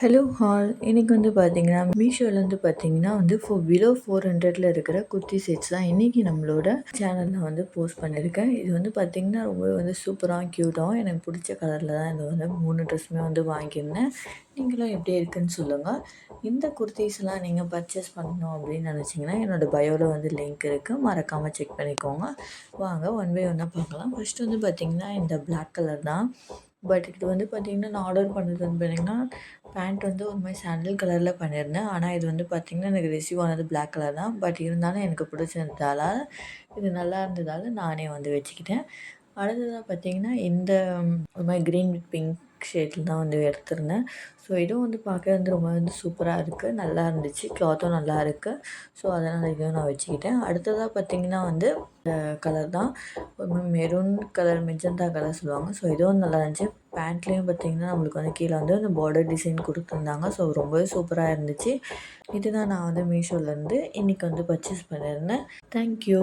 Hello hall இன்றைக்கி வந்து பார்த்தீங்கன்னா மீஷோலேருந்து பார்த்தீங்கன்னா வந்து பிலோ 400 இருக்கிற குர்த்தி செட்ஸ் தான் இன்றைக்கி நம்மளோட சேனலில் வந்து போஸ்ட் பண்ணியிருக்கேன். இது வந்து பார்த்திங்கன்னா ரொம்ப வந்து சூப்பராக க்யூட்டாகவும் எனக்கு பிடிச்ச கலரில் தான் இது வந்து 3 ட்ரெஸ்ஸுமே வந்து வாங்கியிருந்தேன். நீங்களும் எப்படி இருக்குன்னு சொல்லுங்கள். இந்த குர்த்திஸ்லாம் நீங்கள் பர்ச்சேஸ் பண்ணணும் அப்படின்னு நினச்சிங்கன்னா என்னோடய பயோவில் வந்து லிங்க் இருக்குது, மறக்காமல் செக் பண்ணிக்கோங்க. வாங்க ஒன் பை ஒன்னாக பார்க்கலாம். ஃபஸ்ட்டு வந்து பார்த்திங்கன்னா இந்த பிளாக் கலர் தான். பட் இது வந்து பார்த்திங்கன்னா நான் ஆர்டர் பண்ணது வந்து பார்த்திங்கன்னா பேண்ட் வந்து ஒரு மாதிரி சாண்டில் கலரில் பண்ணியிருந்தேன். ஆனால் இது வந்து பார்த்திங்கன்னா எனக்கு ரிசீவ் ஆனது பிளாக் கலர் தான். பட் இருந்தாலும் எனக்கு பிடிச்சிருந்ததால இது நல்லா இருந்ததால் நானே வந்து வச்சுக்கிட்டேன். அடுத்ததாக பார்த்திங்கன்னா இந்த ஒரு மாதிரி க்ரீன் வித் பிங்க் ஷேடில் தான் வந்து எடுத்திருந்தேன். ஸோ இதுவும் வந்து பார்க்க வந்து ரொம்ப வந்து சூப்பராக இருக்குது, நல்லா இருந்துச்சு, கிளாத்தும் நல்லா இருக்குது. ஸோ அதனால் இதையும் நான் வச்சுக்கிட்டேன். அடுத்ததாக பார்த்திங்கன்னா வந்து கலர் தான், ஒரு மெரூன் கலர், மெஜந்தா கலர் சொல்லுவாங்க. ஸோ இதுவும் நல்லா இருந்துச்சு. பேண்ட்லேயும் பார்த்திங்கன்னா நம்மளுக்கு வந்து கீழே வந்து அந்த பார்டர் டிசைன் கொடுத்துருந்தாங்க. ஸோ ரொம்பவே சூப்பராக இருந்துச்சு. இதுதான் நான் வந்து மீஷோலேருந்து இன்றைக்கி வந்து பர்ச்சேஸ் பண்ணியிருந்தேன். தேங்க்யூ.